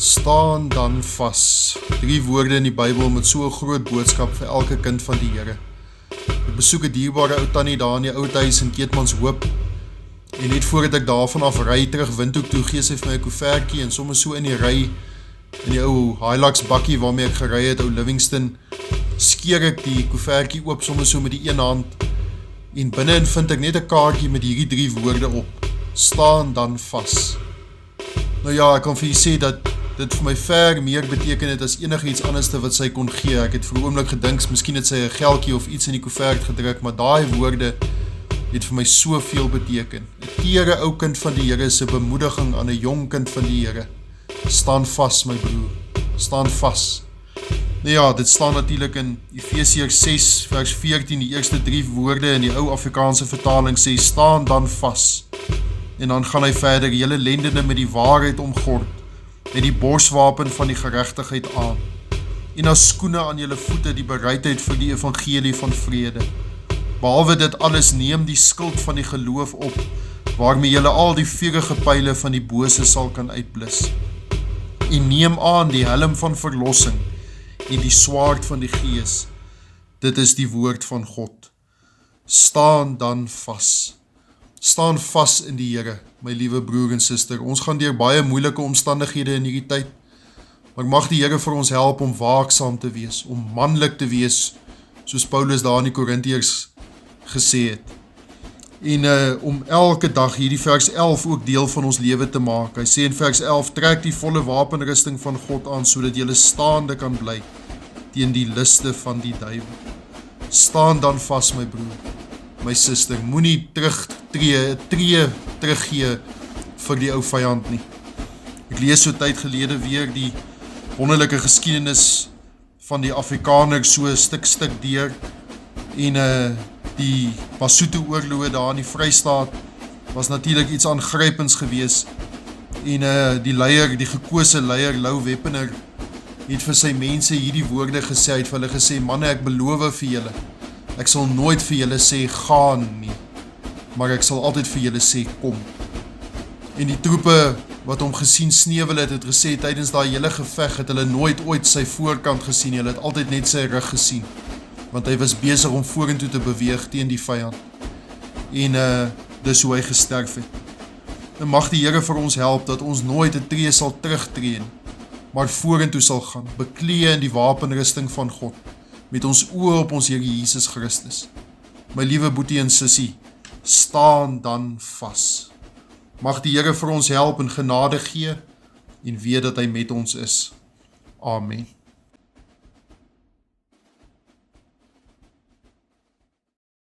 Staan dan vas. 3 woorde in die Bybel met so 'n groot boodskap vir elke kind van die Here. Ek besoek 'n dierbare ou tannie daar in die ou huis in Keetmanshoop. En net voordat ek daarvan af ry terug Windhoek toe, gee sy vir my 'n koevertjie en sommer so in die ry, in die ou Hilux bakkie waarmee ek gery het, ou Livingston, skeer ek die koevertjie oop sommer so met die een hand. En binne-in vind ek net 'n kaartjie met hierdie 3 woorde op. Staan dan vas. Nou ja, ek kan vir julle sê dat dit vir my ver meer beteken het as enigiets anders wat sy kon gee. Ek het vir 'n oomblik gedink, miskien het sy 'n geldjie of iets in die koevert gedruk, maar daai woorde het vir my soveel beteken. 'n Tere ou kind van die Here se bemoediging aan 'n jong kind van die Here. Staan vas, my broer. Staan vas. Nou ja, dit staan natuurlik in Efesiërs 6 vers 14, die eerste 3 woorde in die ou Afrikaanse vertaling sê, staan dan vas. En dan gaan hy verder, julle lendene met die waarheid omgord, met die borswapen van die geregtigheid aan, en as skoene aan julle voete die bereidheid vir die evangelie van vrede. Behalwe dit alles, neem die skild van die geloof op, waarmee julle al die vuurige pyle van die bose sal kan uitblus. En neem aan die helm van verlossing en die swaard van die Gees. Dit is die woord van God. Staan dan vas. Staan vas in die Here, my liewe broer en suster. Ons gaan deur baie moeilike omstandighede in hierdie tyd, maar mag die Here vir ons help om waaksaam te wees, om manlik te wees, soos Paulus daar in die Korintiërs gesê het. En om elke dag hierdie vers 11 ook deel van ons lewe te maak. Hy sê in vers 11, trek die volle wapenrusting van God aan, sodat jy staande kan bly teen die liste van die duiwel. Staan dan vas, my broer, my suster, moenie tree teruggee vir die ou vyand nie. Ek lees so tyd gelede weer die wonderlike geskiedenis van die Afrikaners so stuk deur, en die Basotho oorloë daar in die Vrystaat was natuurlik iets aangrypends gewees, en die leier, die gekose leier, Lou Weppener, het vir sy mense hierdie woorde gesê, het vir hulle gesê, manne, ek beloof vir julle, ek sal nooit vir julle sê, gaan nie, maar ek sal altyd vir julle sê, kom. En die troepe wat hom gesien sneuwel het gesê, tydens daai hele geveg het hulle nooit ooit sy voorkant gesien, hulle het altyd net sy rug gesien, want hy was besig om vorentoe te beweeg teen die vyand. En dis hoe hy gesterf het. En mag die Here vir ons help, dat ons nooit 'n tree sal terugtree, maar vorentoe sal gaan, beklee in die wapenrusting van God, met ons oë op ons Here Jesus Christus. My liewe boetie en sussie, staan dan vas. Mag die Here vir ons help en genade gee, en weet dat hy met ons is. Amen.